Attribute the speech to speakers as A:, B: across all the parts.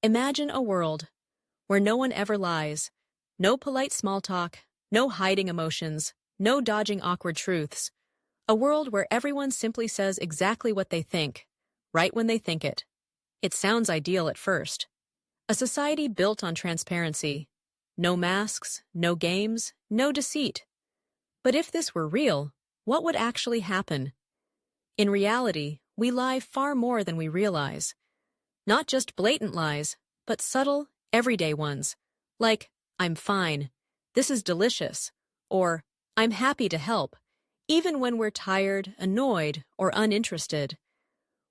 A: Imagine a world where no one ever lies, no polite small talk, no hiding emotions, no dodging awkward truths. A world where everyone simply says exactly what they think, right when they think it. It sounds ideal at first. A society built on transparency. No masks, no games, no deceit. But if this were real, what would actually happen? In reality, we lie far more than we realize. Not just blatant lies, but subtle, everyday ones. Like, I'm fine, this is delicious, or I'm happy to help, even when we're tired, annoyed, or uninterested.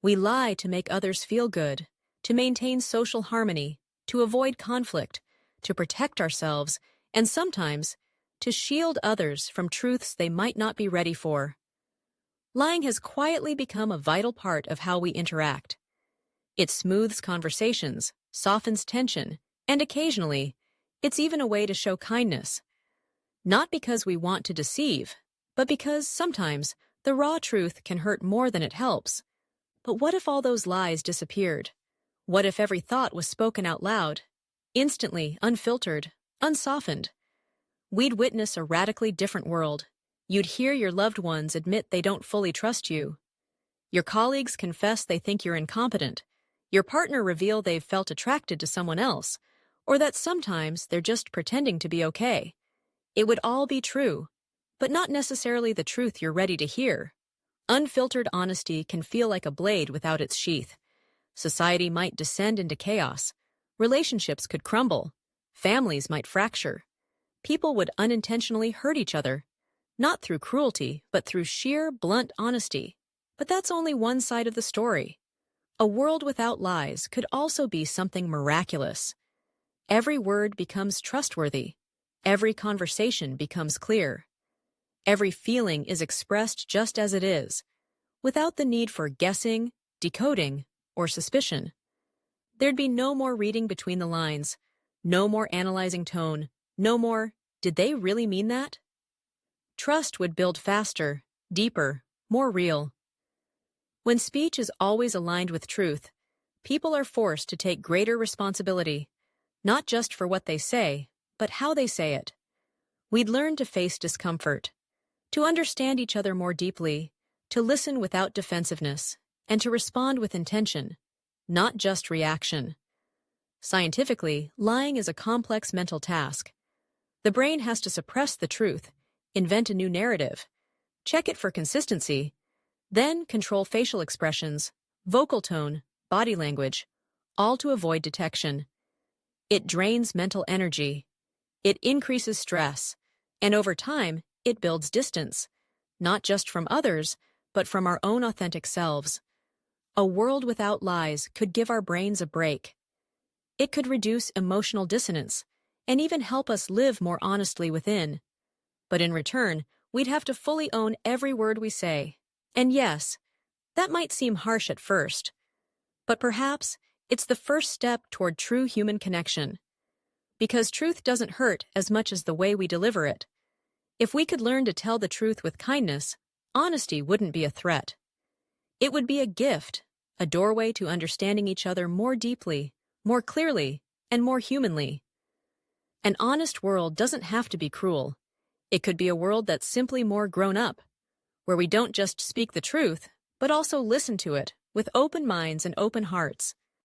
A: We lie to make others feel good, to maintain social harmony, to avoid conflict, to protect ourselves, and sometimes to shield others from truths they might not be ready for. Lying has quietly become a vital part of how we interact. It smooths conversations, softens tension, and occasionally, it's even a way to show kindness. Not because we want to deceive, but because sometimes the raw truth can hurt more than it helps. But what if all those lies disappeared? What if every thought was spoken out loud, instantly, unfiltered, unsoftened? We'd witness a radically different world. You'd hear your loved ones admit they don't fully trust you. Your colleagues confess they think you're incompetent. Your partner reveal they've felt attracted to someone else, or that sometimes they're just pretending to be okay. It would all be true, but not necessarily the truth you're ready to hear. Unfiltered honesty can feel like a blade without its sheath. Society might descend into chaos. Relationships could crumble. Families might fracture. People would unintentionally hurt each other, not through cruelty, but through sheer, blunt honesty. But that's only one side of the story. A world without lies could also be something miraculous. Every word becomes trustworthy. Every conversation becomes clear. Every feeling is expressed just as it is, without the need for guessing, decoding, or suspicion. There'd be no more reading between the lines, no more analyzing tone, no more, did they really mean that? Trust would build faster, deeper, more real. When speech is always aligned with truth, people are forced to take greater responsibility, not just for what they say, but how they say it. We'd learn to face discomfort, to understand each other more deeply, to listen without defensiveness, and to respond with intention, not just reaction. Scientifically, lying is a complex mental task. The brain has to suppress the truth, invent a new narrative, check it for consistency, then control facial expressions, vocal tone, body language, all to avoid detection. It drains mental energy. It increases stress, and over time, it builds distance, not just from others, but from our own authentic selves. A world without lies could give our brains a break. It could reduce emotional dissonance, and even help us live more honestly within. But in return, we'd have to fully own every word we say. And yes, that might seem harsh at first, but perhaps it's the first step toward true human connection. Because truth doesn't hurt as much as the way we deliver it. If we could learn to tell the truth with kindness, honesty wouldn't be a threat. It would be a gift, a doorway to understanding each other more deeply, more clearly, and more humanly. An honest world doesn't have to be cruel. It could be a world that's simply more grown up, where we don't just speak the truth, but also listen to it with open minds and open hearts.